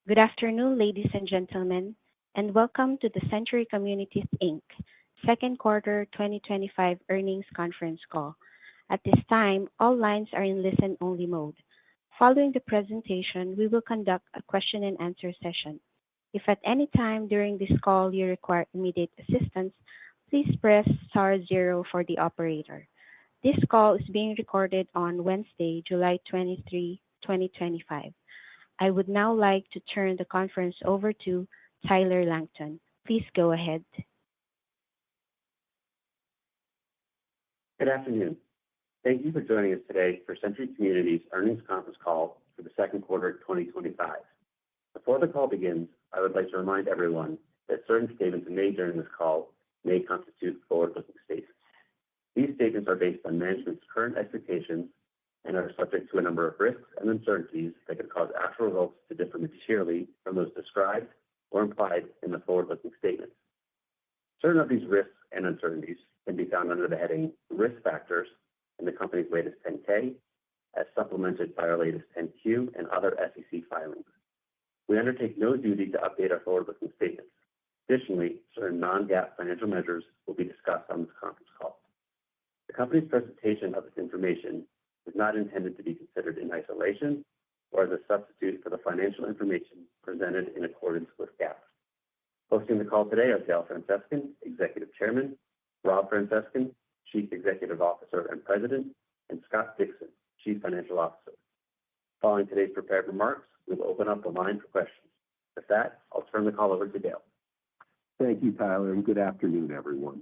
Good afternoon, ladies and gentlemen, and welcome to the Century Communities Inc. Second Quarter 2025 Earnings Conference Call. At this time, all lines are in listen-only mode. Following the presentation, we will conduct a question-and-answer session. If at any time during this call you require immediate assistance, please press star zero for the operator. This call is being recorded on Wednesday, July 23, 2025. I would now like to turn the conference over to Tyler Langton. Please go ahead. Good afternoon. Thank you for joining us today for Century Communities' earnings conference call for the second quarter of 2025. Before the call begins, I would like to remind everyone that certain statements made during this call may constitute forward-looking statements. These statements are based on management's current expectations and are subject to a number of risks and uncertainties that could cause actual results to differ materially from those described or implied in the forward-looking statements. Certain of these risks and uncertainties can be found under the heading Risk Factors in the company's latest 10-K, as supplemented by our latest 10-Q and other SEC filings. We undertake no duty to update our forward-looking statements. Additionally, certain non-GAAP financial measures will be discussed on this conference call. The company's presentation of this information is not intended to be considered in isolation or as a substitute for the financial information presented in accordance with GAAP. Hosting the call today are Dale Francescon, Executive Chairman, Rob Francescon, Chief Executive Officer and President, and Scott Dixon, Chief Financial Officer. Following today's prepared remarks, we will open up the line for questions. With that, I'll turn the call over to Dale. Thank you, Tyler, and good afternoon, everyone.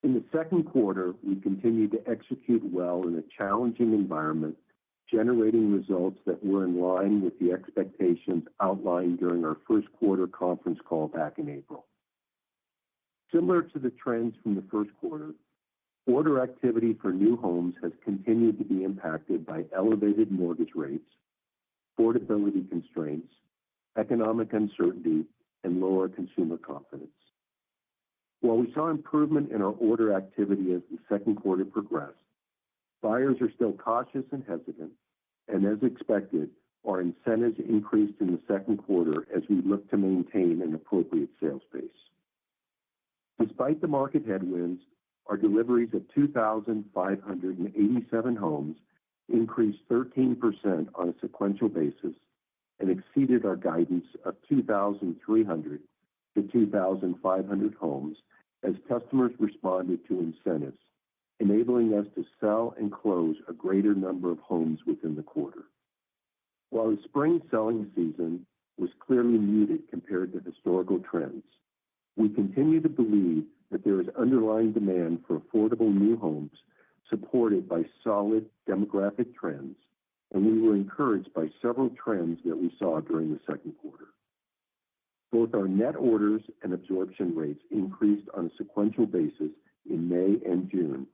In the second quarter, we continued to execute well in a challenging environment, generating results that were in line with the expectations outlined during our first quarter conference call back in April. Similar to the trends from the first quarter, order activity for new homes has continued to be impacted by elevated mortgage rates, affordability constraints, economic uncertainty, and lower consumer confidence. While we saw improvement in our order activity as the second quarter progressed, buyers are still cautious and hesitant, and as expected, our incentives increased in the second quarter as we look to maintain an appropriate sales pace. Despite the market headwinds, our deliveries of 2,587 homes increased 13% on a sequential basis and exceeded our guidance of 2,300 to 2,500 homes as customers responded to incentives, enabling us to sell and close a greater number of homes within the quarter. While the spring selling season was clearly muted compared to historical trends, we continue to believe that there is underlying demand for affordable new homes supported by solid demographic trends, and we were encouraged by several trends that we saw during the second quarter. Both our net orders and absorption rates increased on a sequential basis in May and June,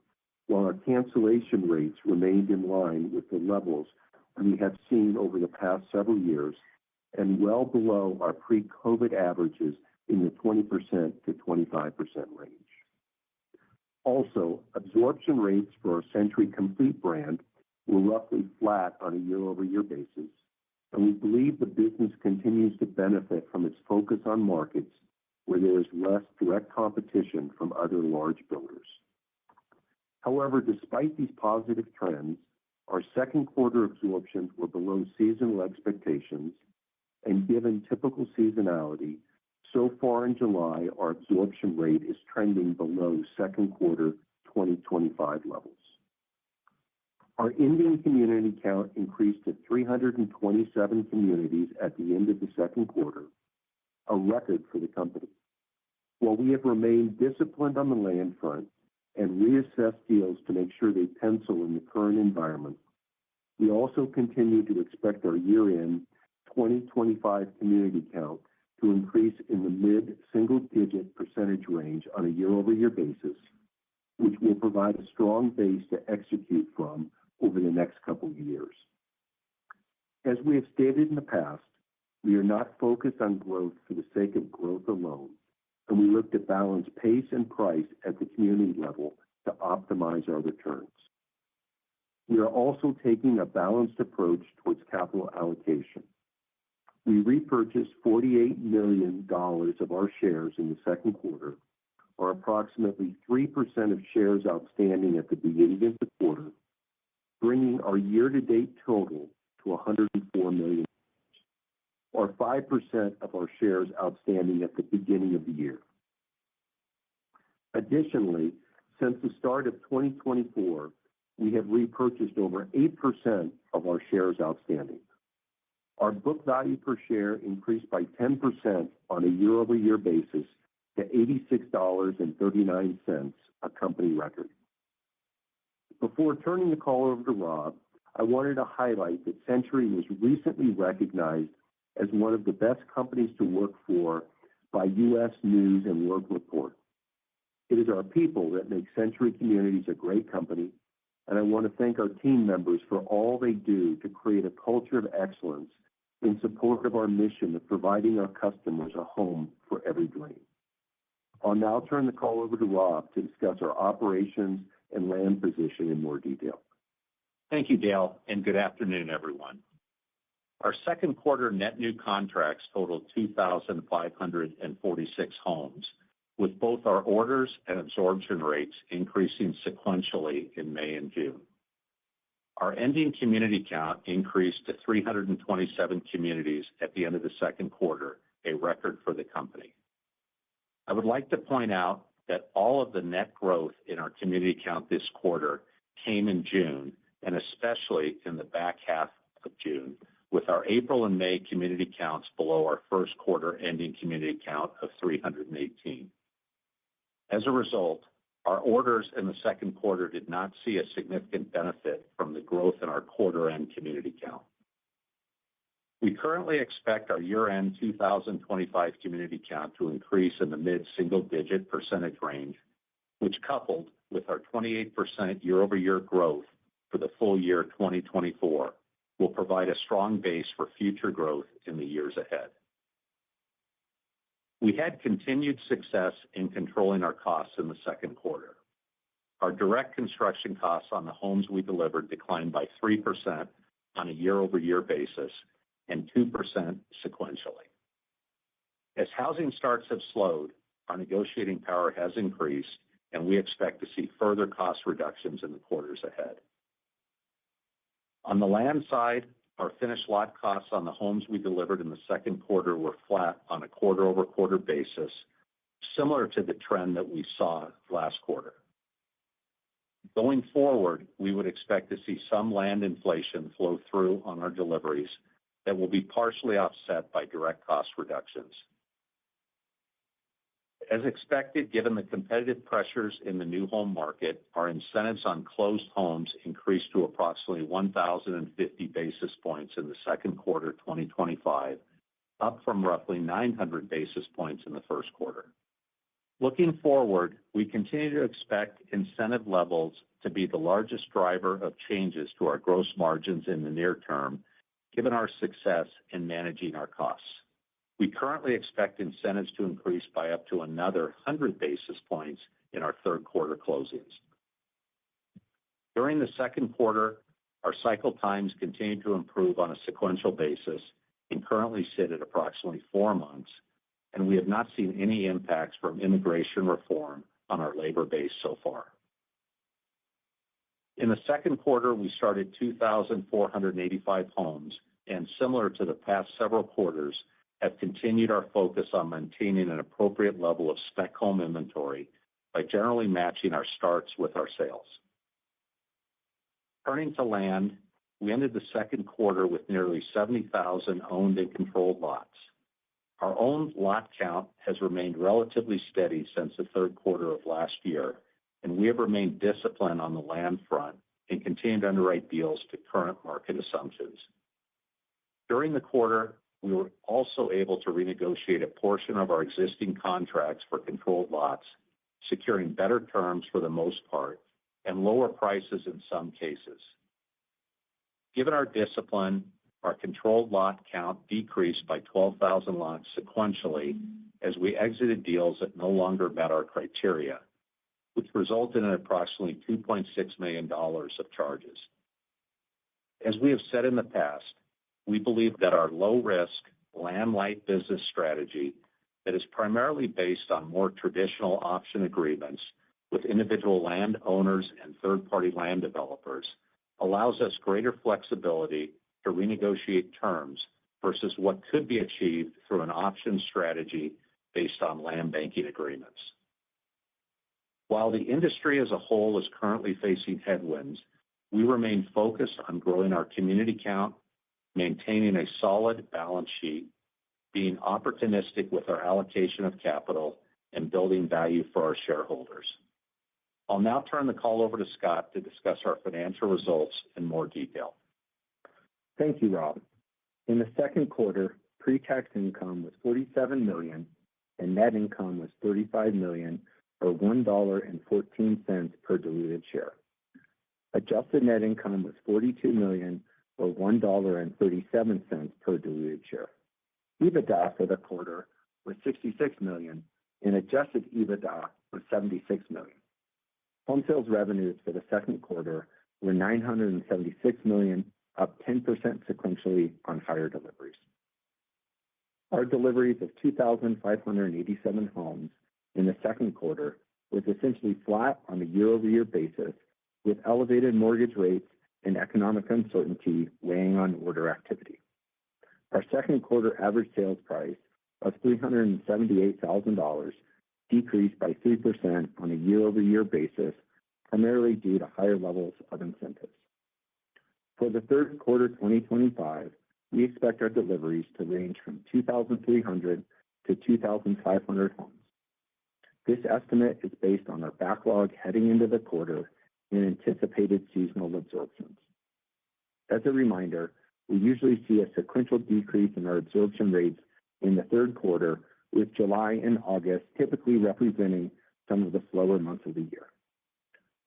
while our cancellation rates remained in line with the levels we have seen over the past several years and well below our pre-COVID averages in the 20% to 25% range. Also, absorption rates for our Century Complete brand were roughly flat on a year-over-year basis, and we believe the business continues to benefit from its focus on markets where there is less direct competition from other large builders. However, despite these positive trends, our second quarter absorptions were below seasonal expectations, and given typical seasonality, so far in July, our absorption rate is trending below second quarter 2025 levels. Our ending community count increased to 327 communities at the end of the second quarter, a record for the company. While we have remained disciplined on the land front and reassessed deals to make sure they pencil in the current environment, we also continue to expect our year-end 2025 community count to increase in the mid-single-digit percentage range on a year-over-year basis, which will provide a strong base to execute from over the next couple of years. As we have stated in the past, we are not focused on growth for the sake of growth alone, and we look to balance pace and price at the community level to optimize our returns. We are also taking a balanced approach towards capital allocation. We repurchased $48 million of our shares in the second quarter, or approximately 3% of shares outstanding at the beginning of the quarter, bringing our year-to-date total to $104 million, or 5% of our shares outstanding at the beginning of the year. Additionally, since the start of 2024, we have repurchased over 8% of our shares outstanding. Our book value per share increased by 10% on a year-over-year basis to $86.39, a company record. Before turning the call over to Rob, I wanted to highlight that Century was recently recognized as one of the best companies to work for by U.S. News and World Report. It is our people that make Century Communities a great company, and I want to thank our team members for all they do to create a culture of excellence in support of our mission of providing our customers a home for every dream. I'll now turn the call over to Rob to discuss our operations and land position in more detail. Thank you, Dale, and good afternoon, everyone. Our second quarter net new contracts totaled 2,546 homes, with both our orders and absorption rates increasing sequentially in May and June. Our ending community count increased to 327 communities at the end of the second quarter, a record for the company. I would like to point out that all of the net growth in our community count this quarter came in June, and especially in the back half of June, with our April and May community counts below our first quarter ending community count of 318. As a result, our orders in the second quarter did not see a significant benefit from the growth in our quarter-end community count. We currently expect our year-end 2025 community count to increase in the mid-single-digit percentage range, which, coupled with our 28% year-over-year growth for the full year 2024, will provide a strong base for future growth in the years ahead. We had continued success in controlling our costs in the second quarter. Our direct construction costs on the homes we delivered declined by 3% on a year-over-year basis and 2% sequentially. As housing starts have slowed, our negotiating power has increased, and we expect to see further cost reductions in the quarters ahead. On the land side, our finished lot costs on the homes we delivered in the second quarter were flat on a quarter-over-quarter basis, similar to the trend that we saw last quarter. Going forward, we would expect to see some land inflation flow through on our deliveries that will be partially offset by direct cost reductions. As expected, given the competitive pressures in the new home market, our incentives on closed homes increased to approximately 1,050 basis points in the second quarter 2025, up from roughly 900 basis points in the first quarter. Looking forward, we continue to expect incentive levels to be the largest driver of changes to our gross margins in the near term, given our success in managing our costs. We currently expect incentives to increase by up to another 100 basis points in our third quarter closings. During the second quarter, our cycle times continued to improve on a sequential basis and currently sit at approximately 4 months, and we have not seen any impacts from immigration reform on our labor base so far. In the second quarter, we started 2,485 homes, and similar to the past several quarters, have continued our focus on maintaining an appropriate level of spec home inventory by generally matching our starts with our sales. Turning to land, we ended the second quarter with nearly 70,000 owned and controlled lots. Our owned lot count has remained relatively steady since the third quarter of last year, and we have remained disciplined on the land front and continue to underwrite deals to current market assumptions. During the quarter, we were also able to renegotiate a portion of our existing contracts for controlled lots, securing better terms for the most part and lower prices in some cases. Given our discipline, our controlled lot count decreased by 12,000 lots sequentially as we exited deals that no longer met our criteria, which resulted in approximately $2.6 million of charges. As we have said in the past, we believe that our low-risk, land-light business strategy that is primarily based on more traditional option agreements with individual landowners and third-party land developers allows us greater flexibility to renegotiate terms versus what could be achieved through an option strategy based on land banking agreements. While the industry as a whole is currently facing headwinds, we remain focused on growing our community count, maintaining a solid balance sheet, being opportunistic with our allocation of capital, and building value for our shareholders. I'll now turn the call over to Scott to discuss our financial results in more detail. Thank you, Rob. In the second quarter, pre-tax income was $47 million and net income was $35 million, or $1.14 per diluted share. Adjusted net income was $42 million, or $1.37 per diluted share. EBITDA for the quarter was $66 million, and adjusted EBITDA was $76 million. Home sales revenues for the second quarter were $976 million, up 10% sequentially on higher deliveries. Our deliveries of 2,587 homes in the second quarter was essentially flat on a year-over-year basis, with elevated mortgage rates and economic uncertainty weighing on order activity. Our second quarter average sales price of $378,000 decreased by 3% on a year-over-year basis, primarily due to higher levels of incentives. For the third quarter 2025, we expect our deliveries to range from 2,300 to 2,500 homes. This estimate is based on our backlog heading into the quarter and anticipated seasonal absorptions. As a reminder, we usually see a sequential decrease in our absorption rates in the third quarter, with July and August typically representing some of the slower months of the year.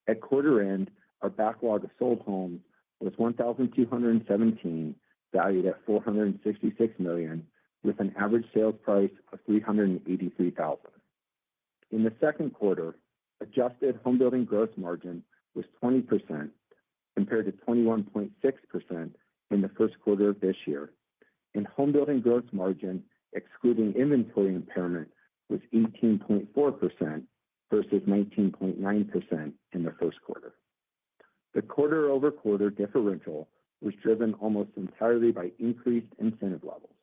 At quarter end, our backlog of sold homes was 1,217, valued at $466 million, with an average sales price of $383,000. In the second quarter, adjusted home building gross margin was 20% compared to 21.6% in the first quarter of this year, and home building gross margin, excluding inventory impairment, was 18.4% versus 19.9% in the first quarter. The quarter-over-quarter differential was driven almost entirely by increased incentive levels.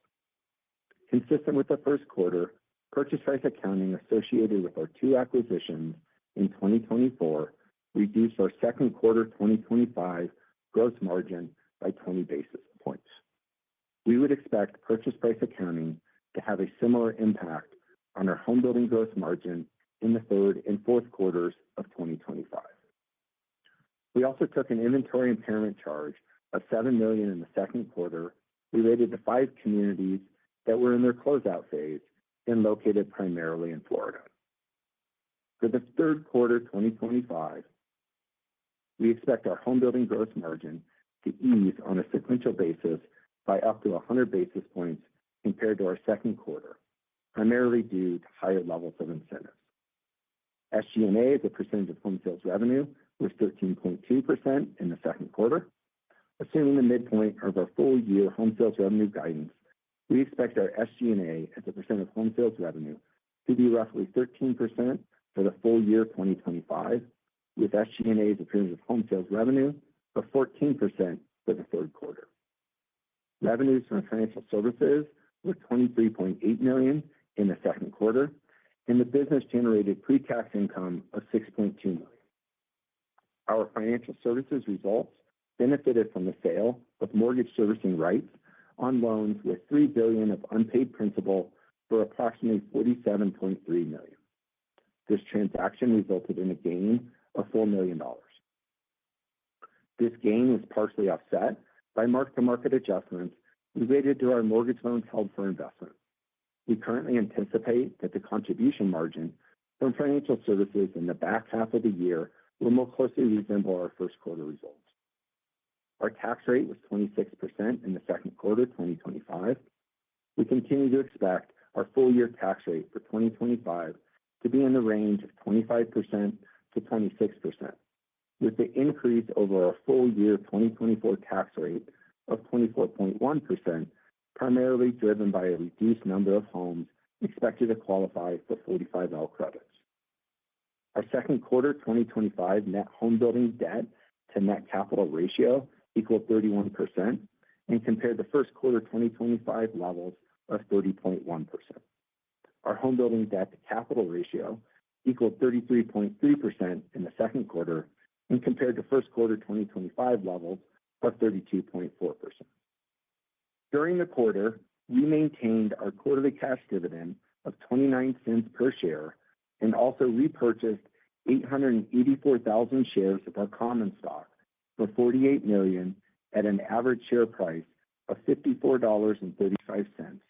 Consistent with the first quarter, purchase price accounting associated with our two acquisitions in 2024 reduced our second quarter 2025 gross margin by 20 basis points. We would expect purchase price accounting to have a similar impact on our home building gross margin in the third and fourth quarters of 2025. We also took an inventory impairment charge of $7 million in the second quarter related to 5 communities that were in their closeout phase and located primarily in Florida. For the third quarter 2025, we expect our home building gross margin to ease on a sequential basis by up to 100 basis points compared to our second quarter, primarily due to higher levels of incentives. SG&A as a percentage of home sales revenue was 13.2% in the second quarter. Assuming the midpoint of our full year home sales revenue guidance, we expect our SG&A as a percent of home sales revenue to be roughly 13% for the full year 2025, with SG&A as a percentage of home sales revenue of 14% for the third quarter. Revenues from financial services were $23.8 million in the second quarter, and the business generated pre-tax income of $6.2 million. Our financial services results benefited from the sale of mortgage servicing rights on loans with $3 billion of unpaid principal for approximately $47.3 million. This transaction resulted in a gain of $4 million. This gain was partially offset by mark-to-market adjustments related to our mortgage loans held for investment. We currently anticipate that the contribution margin from financial services in the back half of the year will more closely resemble our first quarter results. Our tax rate was 26% in the second quarter 2025. We continue to expect our full year tax rate for 2025 to be in the range of 25% to 26%, with the increase over our full year 2024 tax rate of 24.1% primarily driven by a reduced number of homes expected to qualify for 45L credits. Our second quarter 2025 net home building debt to net capital ratio equaled 31% and compared to first quarter 2025 levels of 30.1%. Our home building debt to capital ratio equaled 33.3% in the second quarter and compared to first quarter 2025 levels of 32.4%. During the quarter, we maintained our quarterly cash dividend of 29 cents per share and also repurchased 884,000 shares of our common stock for $48 million at an average share price of $54.35,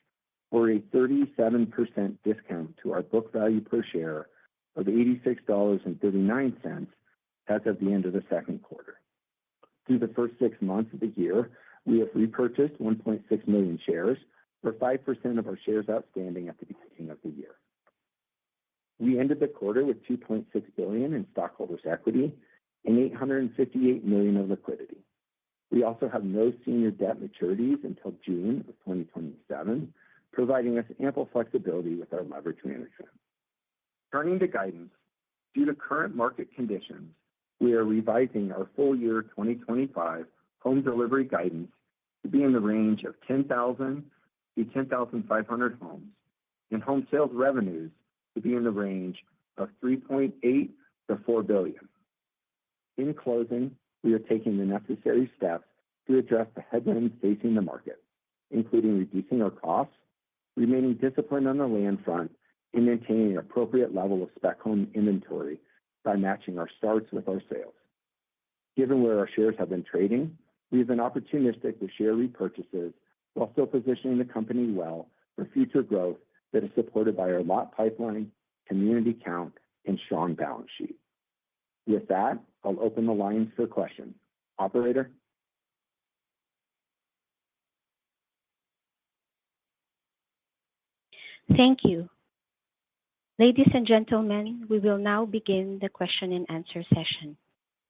or a 37% discount to our book value per share of $86.39 as of the end of the second quarter. Through the first 6 months of the year, we have repurchased 1.6 million shares, or 5% of our shares outstanding at the beginning of the year. We ended the quarter with $2.6 billion in stockholders' equity and $858 million of liquidity. We also have no senior debt maturities until June of 2027, providing us ample flexibility with our leverage management. Turning to guidance, due to current market conditions, we are revising our full year 2025 home delivery guidance to be in the range of 10,000 to 10,500 homes and home sales revenues to be in the range of $3.8 to $4 billion. In closing, we are taking the necessary steps to address the headwinds facing the market, including reducing our costs, remaining disciplined on the land front, and maintaining an appropriate level of spec home inventory by matching our starts with our sales. Given where our shares have been trading, we have been opportunistic with share repurchases while still positioning the company well for future growth that is supported by our lot pipeline, community count, and strong balance sheet. With that, I'll open the lines for questions. Operator? Thank you. Ladies and gentlemen, we will now begin the question and answer session.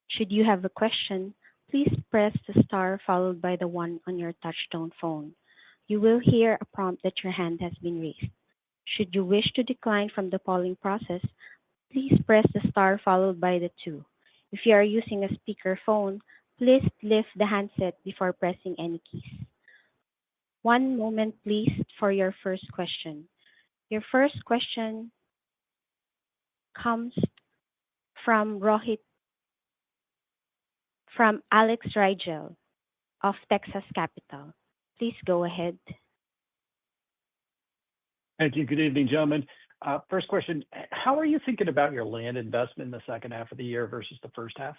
Should you have a question, please press the star followed by the 1 on your touch-tone phone. You will hear a prompt that your hand has been raised. Should you wish to decline from the polling process, please press the star followed by the 2. If you are using a speakerphone, please lift the handset before pressing any keys. One moment, please, for your first question. Your first question comes from Alex Rigel of Texas Capital. Please go ahead. Thank you. Good evening, gentlemen. First question, how are you thinking about your land investment in the second half of the year versus the first half?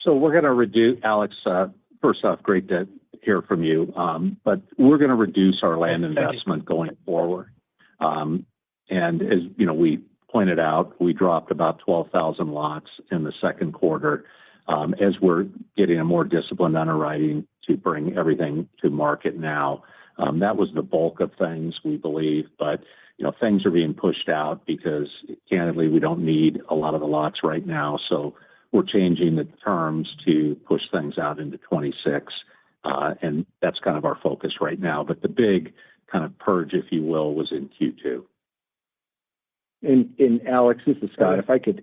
So we're going to reduce, Alex, first off, great to hear from you, but we're going to reduce our land investment going forward. And as you know, we pointed out, we dropped about 12,000 lots in the second quarter as we're getting a more disciplined underwriting to bring everything to market now. That was the bulk of things, we believe, but you know, things are being pushed out because, candidly, we don't need a lot of the lots right now. So we're changing the terms to push things out into 26, and that's kind of our focus right now. But the big kind of purge, if you will, was in Q2. And Alex, this is Scott. If I could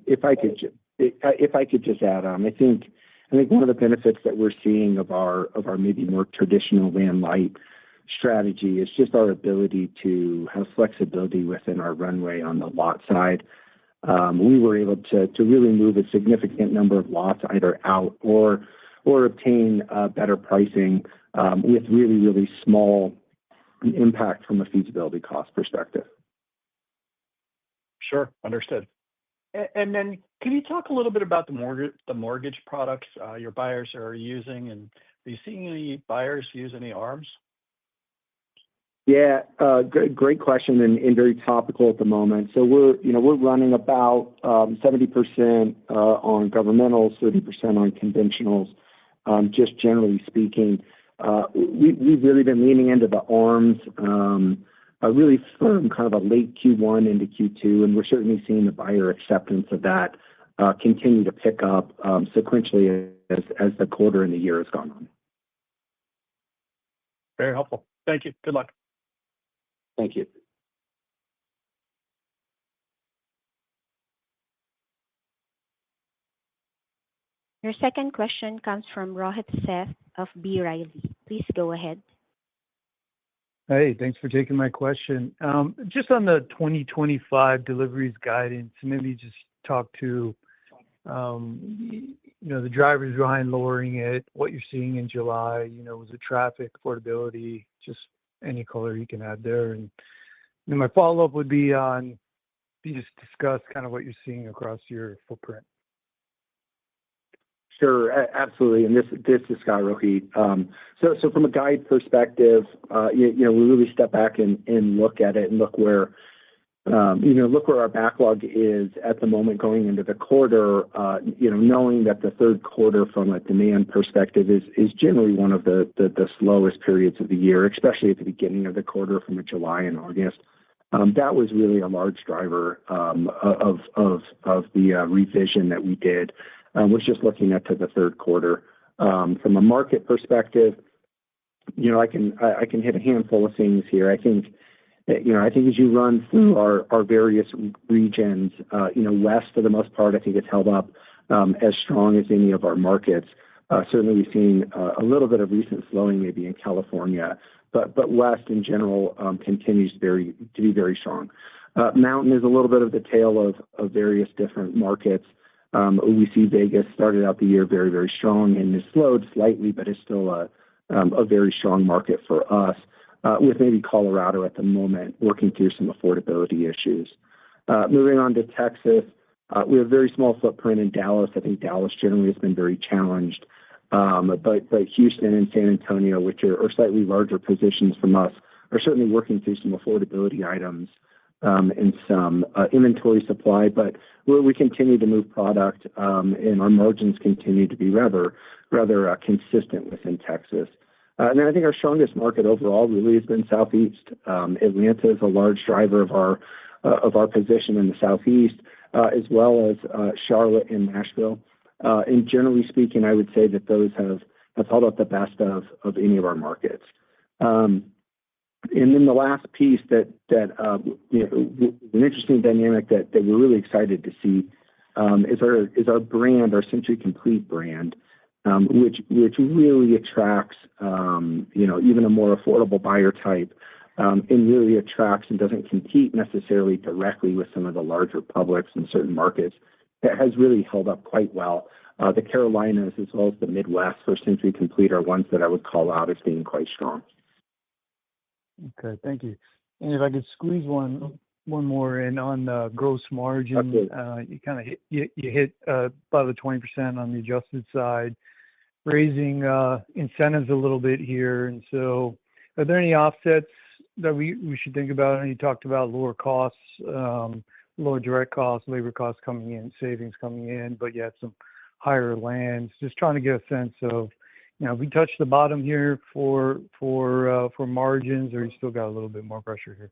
just add on, I think one of the benefits that we're seeing of our maybe more traditional land light strategy is just our ability to have flexibility within our runway on the lot side. We were able to really move a significant number of lots either out or obtain better pricing with really small impact from a feasibility cost perspective. Sure, understood. And then can you talk a little bit about the mortgage products your buyers are using, and are you seeing any buyers use any ARMs? Yeah, great question and very topical at the moment. So we're running about 70% on governmentals, 30% on conventionals. Just generally speaking, we've really been leaning into the ARMs really from kind of a late Q1 into Q2, and we're certainly seeing the buyer acceptance of that continue to pick up sequentially as the quarter and the year has gone on. Very helpful. Thank you. Good luck. Thank you. Your second question comes from Rohit Seth of B. Riley. Please go ahead. Hey, thanks for taking my question. Just on the 2025 deliveries guidance, maybe just talk to the drivers behind lowering it, what you're seeing in July. Was it traffic, affordability, just any color you can add there? And my follow-up would be on, you just discuss kind of what you're seeing across your footprint. Sure, absolutely. And this is Scott, Rohit. So from a guide perspective, we really step back and look at it and look where our backlog is at the moment going into the quarter. Knowing that the third quarter from a demand perspective is generally one of the slowest periods of the year, especially at the beginning of the quarter from July and August. That was really a large driver of the revision that we did. Was just looking at the third quarter. From a market perspective, I can hit a handful of things here. I think as you run through our various regions, west for the most part, I think it's held up as strong as any of our markets. Certainly, we've seen a little bit of recent slowing maybe in California, but west in general continues to be very strong. Mountain is a little bit of the tale of various different markets. We see Vegas started out the year very, very strong and has slowed slightly, but is still a very strong market for us, with maybe Colorado at the moment working through some affordability issues. Moving on to Texas, we have a very small footprint in Dallas. I think Dallas generally has been very challenged. But Houston and San Antonio, which are slightly larger positions from us, are certainly working through some affordability items and some inventory supply, but we continue to move product, and our margins continue to be rather consistent within Texas. And then I think our strongest market overall really has been Southeast. Atlanta is a large driver of our position in the Southeast, as well as Charlotte and Nashville. And generally speaking, I would say that those have held up the best of any of our markets. And then the last piece that an interesting dynamic that we're really excited to see is our brand, our Century Complete brand, which really attracts even a more affordable buyer type, and really attracts and doesn't compete necessarily directly with some of the larger publics in certain markets. That has really held up quite well. The Carolinas as well as the Midwest for Century Complete are ones that I would call out as being quite strong. Okay, thank you. And if I could squeeze one more in on the gross margin, you kind of hit about the 20% on the adjusted side, raising incentives a little bit here. And so, are there any offsets that we should think about? And you talked about lower costs, lower direct costs, labor costs coming in, savings coming in, but you had some higher lands. Just trying to get a sense of, we touched the bottom here for margins, or you still got a little bit more pressure here?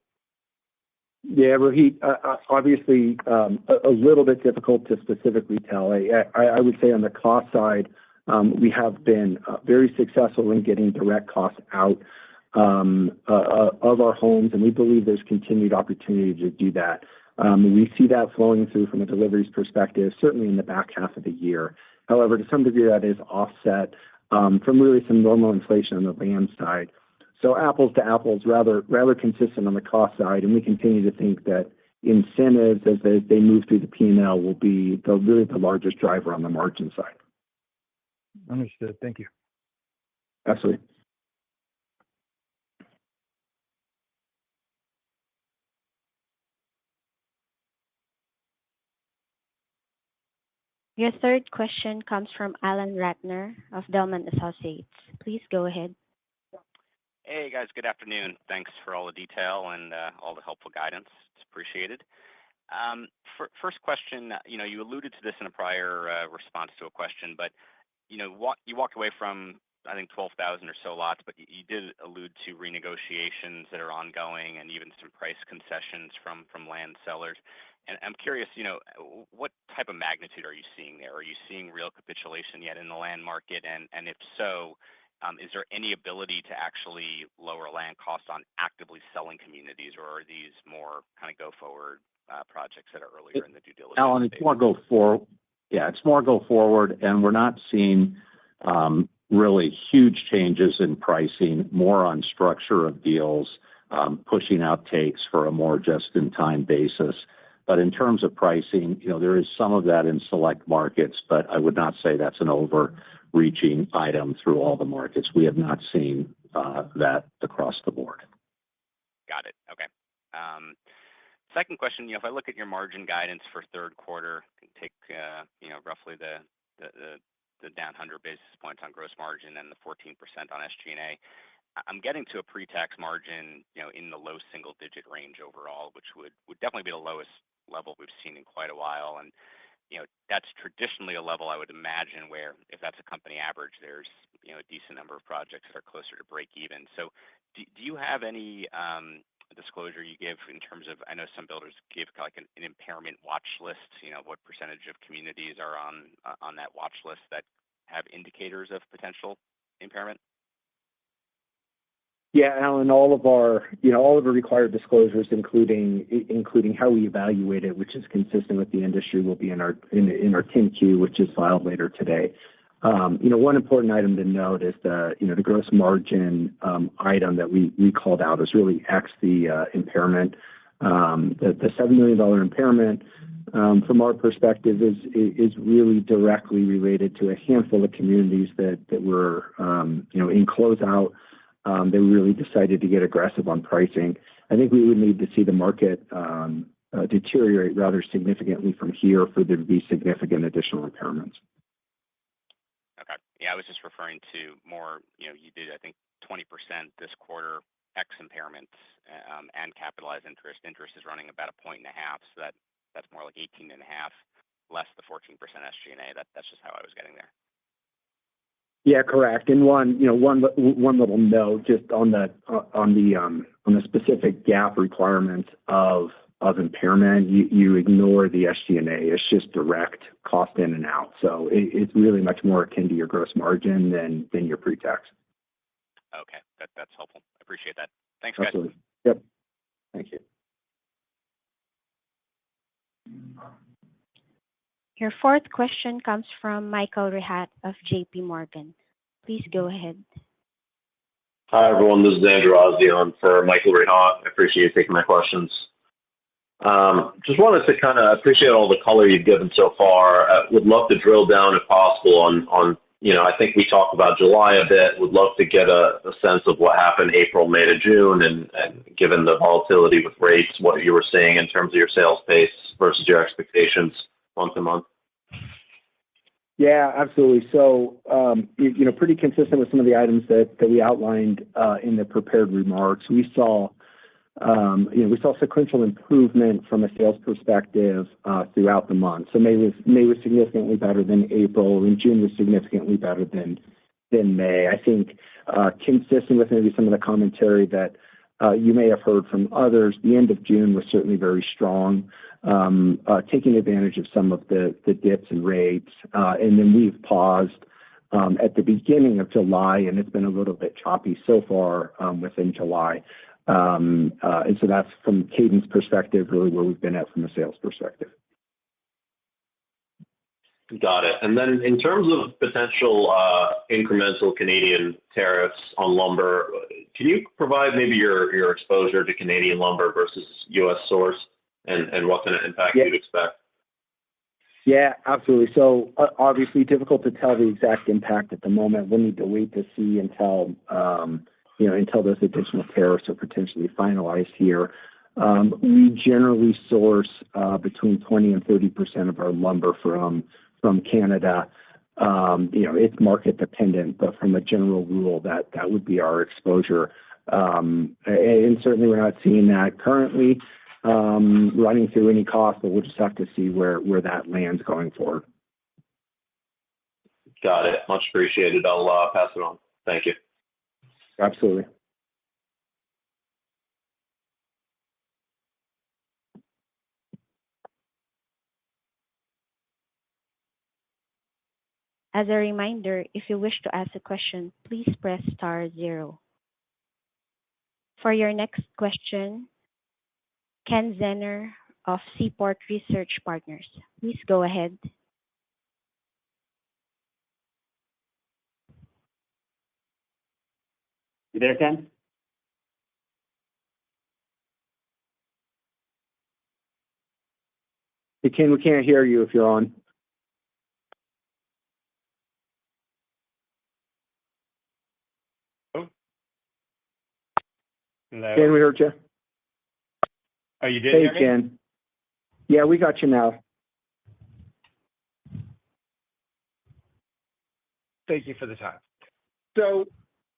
Yeah, Rohit, obviously a little bit difficult to specifically tell. I would say on the cost side, we have been very successful in getting direct costs out of our homes, and we believe there's continued opportunity to do that. We see that flowing through from a deliveries perspective, certainly in the back half of the year. However, to some degree, that is offset from really some normal inflation on the land side. So apples to apples, rather consistent on the cost side, and we continue to think that incentives as they move through the P&L will be really the largest driver on the margin side. Understood. Thank you. Absolutely. Your third question comes from Alan Ratner of Zelman Associates. Please go ahead. Hey, guys. Good afternoon. Thanks for all the detail and all the helpful guidance. It's appreciated. First question, you alluded to this in a prior response to a question, but you walked away from, I think, 12,000 or so lots, but you did allude to renegotiations that are ongoing and even some price concessions from land sellers. And I'm curious, what type of magnitude are you seeing there? Are you seeing real capitulation yet in the land market? And if so, is there any ability to actually lower land costs on actively selling communities, or are these more kind of go-forward projects that are earlier in the due diligence Alan, it's phase? more go forward. Yeah, it's more go forward, and we're not seeing really huge changes in pricing, more on structure of deals, pushing out takes for a more just-in-time basis. But in terms of pricing, there is some of that in select markets, but I would not say that's an overreaching item through all the markets. We have not seen that across the board. Got it. Okay. Second question, if I look at your margin guidance for third quarter, take roughly the down 100 basis points on gross margin and the 14% on SG&A, I'm getting to a pre-tax margin, in the low single-digit range overall, which would definitely be the lowest level we've seen in quite a while. And that's traditionally a level I would imagine where, if that's a company average, there's a decent number of projects that are closer to break even. So do you have any disclosure you give in terms of, I know some builders give like an impairment watch list, what percentage of communities are on that watch list that have indicators of potential impairment? Yeah, Alan, all of our required disclosures, including how we evaluate it, which is consistent with the industry, will be in our 10-Q, which is filed later today. One important item to note is the gross margin item that we called out is really X the impairment. The $7 million impairment, from our perspective, is really directly related to a handful of communities that were in closeout. They really decided to get aggressive on pricing. I think we would need to see the market deteriorate rather significantly from here for there to be significant additional impairments. Okay. Yeah, I was just referring to more, you did, I think, 20% this quarter, X impairments and capitalized interest. Interest is running about 1.5 points, so that's more like 18.5, less the 14% SG&A. That's just how I was getting there. Yeah, correct. And one little note just on the specific GAAP requirements of impairment, you ignore the SG&A. It's just direct cost in and out. So it's really much more akin to your gross margin than your pre-tax. Okay, that's helpful. I appreciate that. Thanks, guys. Absolutely. Yep. Thank you. Your fourth question comes from Michael Rehaut of J.P. Morgan. Please go ahead. Hi, everyone. This is Andrew Osby on for Michael Rehaut. I appreciate you taking my questions. Just wanted to kind of appreciate all the color you've given so far. Would love to drill down, if possible, on I think we talked about July a bit. Would love to get a sense of what happened April, May to June, and given the volatility with rates, what you were seeing in terms of your sales pace versus your expectations month to month. Yeah, absolutely. So, pretty consistent with some of the items that we outlined in the prepared remarks. We saw sequential improvement from a sales perspective throughout the month. So May was significantly better than April, and June was significantly better than May. I think consistent with maybe some of the commentary that you may have heard from others, the end of June was certainly very strong, taking advantage of some of the dips in rates. And then we've paused at the beginning of July, and it's been a little bit choppy so far within July. And so that's from cadence perspective, really where we've been at from a sales perspective. Got it. And then in terms of potential incremental Canadian tariffs on lumber, can you provide maybe your exposure to Canadian lumber versus U.S. source and what kind of impact you'd expect? Yeah, absolutely. So obviously difficult to tell the exact impact at the moment. We'll need to wait to see until those additional tariffs are potentially finalized here. We generally source between 20 and 30% of our lumber from Canada. It's market dependent, but from a general rule, that would be our exposure. And certainly we're not seeing that currently running through any cost, but we'll just have to see where that lands going forward. Got it. Much appreciated. I'll pass it on. Thank you. Absolutely. As a reminder, if you wish to ask a question, please press star zero. For your next question, Ken Zener of Seaport Research Partners. Please go ahead. You there, Ken? Hey, Ken, we can't hear you if you're on. Hello. Ken, we heard you. Oh, you did Hey, hear me? Ken. Yeah, we got you now. Thank you for the time. So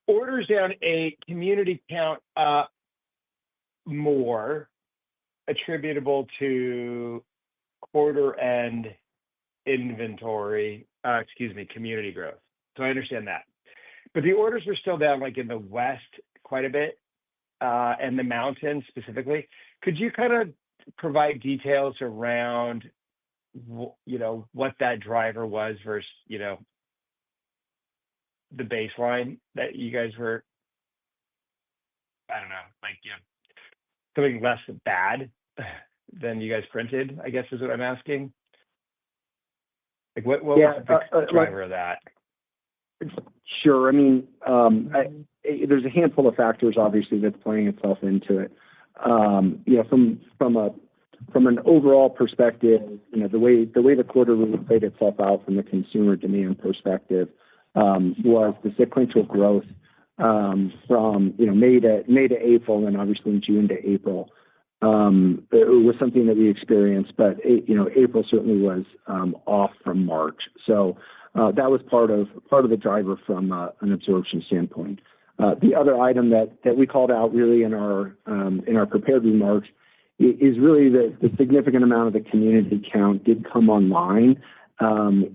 orders down 8, community count up more, attributable to quarter end inventory, community growth. So I understand that. But the orders were still down like in the West quite a bit, and the mountains specifically. Could you kind of provide details around, what that driver was versus, the baseline that you guys were, I don't know, something less bad than you guys printed, I guess is what I'm asking. Like what was the driver of that? Sure. I mean, there's a handful of factors, obviously, that's playing itself into it. From an overall perspective, the way the quarter really played itself out from the consumer demand perspective was the sequential growth from May to April, and obviously in June to April. It was something that we experienced, but April certainly was off from March. So that was part of the driver from an absorption standpoint. The other item that we called out really in our prepared remarks is really the significant amount of the community count did come online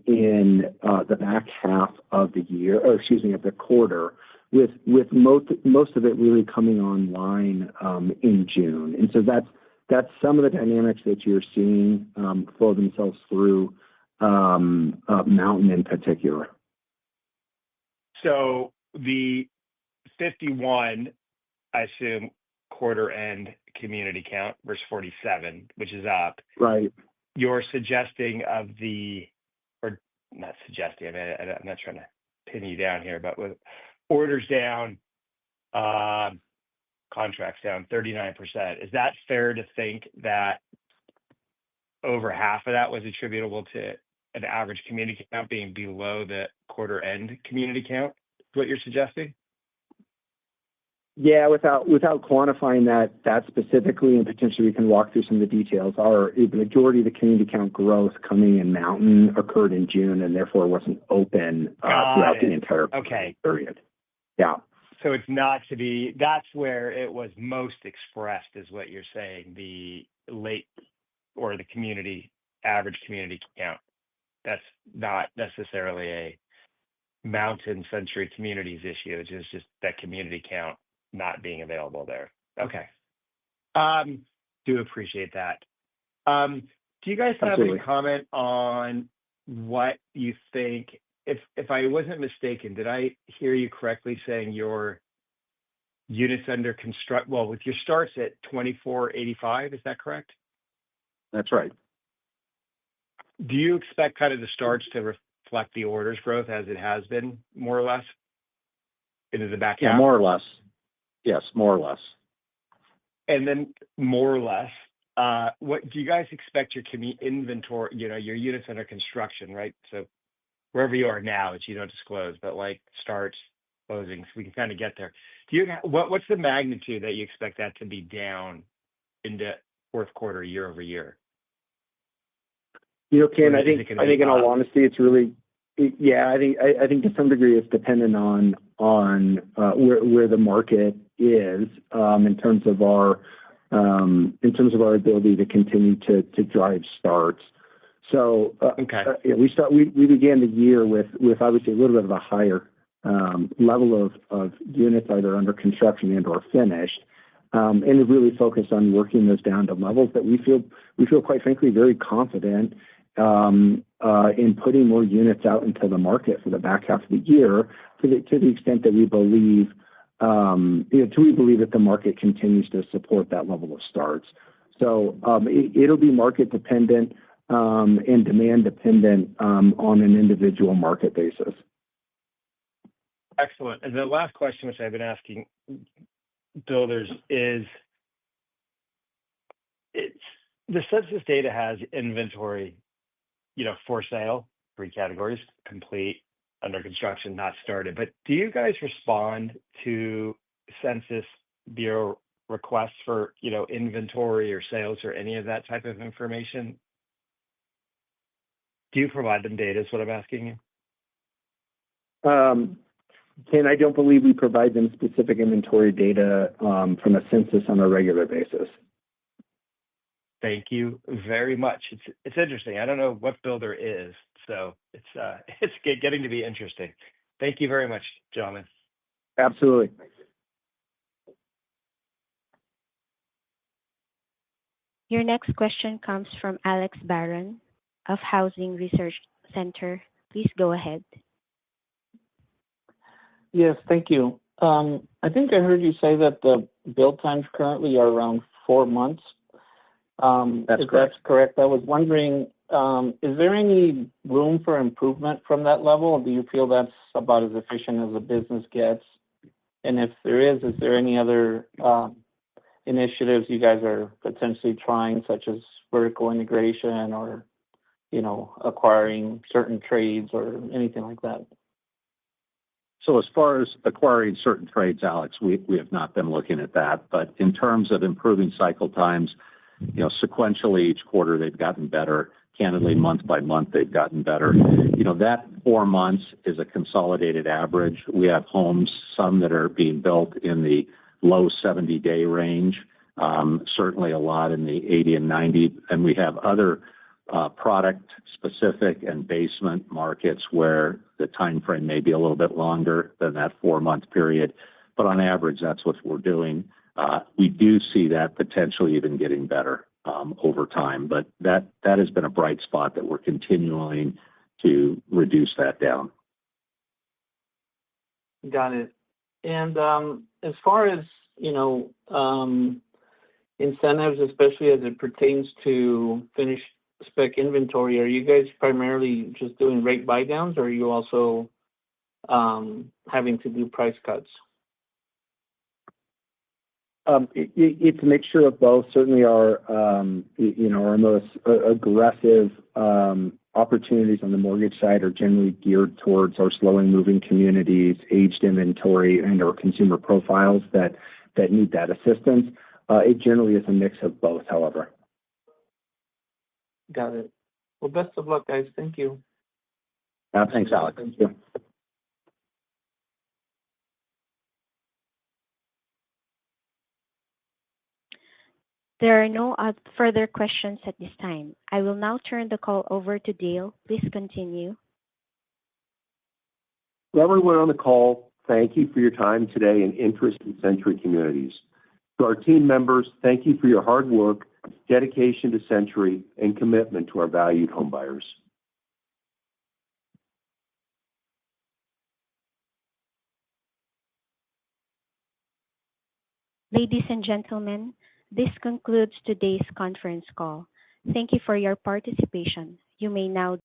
in the back half of the year, of the quarter, with most of it really coming online in June. And so that's some of the dynamics that you're seeing flow themselves through Mountain in particular. So the 51, I assume, quarter end community count versus 47, which is up. Right. You're suggesting or not suggesting, I'm not trying to pin you down here, but with orders down, contracts down 39%, is that fair to think that over half of that was attributable to an average community count being below the quarter end community count? Is what you're suggesting? Yeah, without quantifying that specifically, and potentially we can walk through some of the details. The majority of the community count growth coming in Mountain occurred in June, and therefore wasn't open throughout the entire period. Yeah. So it's not to be. That's where it was most expressed, is what you're saying. The late or the average community count. That's not necessarily a Mountain Century Communities issue. It's just that community count not being available there. Okay. Do appreciate that. Do you guys have any comment on what you think, if I wasn't mistaken, did I hear you correctly saying your units under construct, with your starts at 2485, is that correct? That's right. Do you expect kind of the starts to reflect the orders growth as it has been, more or less, into the back half? Yeah, more or less. Yes, more or less. And then more or less, what do you guys expect your inventory, your units under construction, right? So wherever you are now, which you don't disclose, but like starts, closings, we can kind of get there. What's the magnitude that you expect that to be down into fourth quarter year over year? Ken, I think in all honesty, it's really, I think to some degree it's dependent on where the market is in terms of our ability to continue to drive starts. So we began the year with obviously a little bit of a higher level of units either under construction and or finished, and have really focused on working those down to levels that we feel quite frankly very confident in putting more units out into the market for the back half of the year to the extent that we believe, we believe that the market continues to support that level of starts. So it'll be market dependent and demand dependent on an individual market basis. Excellent. And the last question, which I've been asking builders, is the census data has inventory, for sale, 3 categories: complete, under construction, not started. But do you guys respond to Census Bureau requests for, inventory or sales or any of that type of information? Do you provide them data is what I'm asking you? Ken, I don't believe we provide them specific inventory data from a census on a regular basis. Thank you very much. It's interesting. I don't know what builder is, so it's getting to be interesting. Thank you very much, gentlemen. Absolutely. Your next question comes from Alex Barron of Housing Research Center. Please go ahead. Yes, thank you. I think I heard you say that the build times currently are around 4 months. That's If correct. that's correct, I was wondering, is there any room for improvement from that level? Or do you feel that's about as efficient as a business gets? And if there is there any other initiatives you guys are potentially trying, such as vertical integration or, acquiring certain trades or anything like that? So as far as acquiring certain trades, Alex, we have not been looking at that. But in terms of improving cycle times, sequentially each quarter they've gotten better. Candidly, month by month they've gotten better. That 4 months is a consolidated average. We have homes, some that are being built in the low 70-day range, certainly a lot in the 80 and 90, and we have other product-specific and basement markets where the time frame may be a little bit longer than that 4-month period. But on average, that's what we're doing. We do see that potentially even getting better over time, but that has been a bright spot that we're continuing to reduce that down. Got it. And as far as, incentives, especially as it pertains to finished spec inventory, are you guys primarily just doing rate buy downs, or are you also having to do price cuts? It's a mixture of both. Certainly our most aggressive opportunities on the mortgage side are generally geared towards our slow and moving communities, aged inventory, and our consumer profiles that need that assistance. It generally is a mix of both, however. Got it. Well, best of luck, guys. Thank you. Thanks, Alex. Thank you. There are no further questions at this time. I will now turn the call over to Dale. Please continue. To everyone on the call, thank you for your time today and interest in Century Communities. To our team members, thank you for your hard work, dedication to Century, and commitment to our valued homebuyers. Ladies and gentlemen, this concludes today's conference call. Thank you for your participation. You may now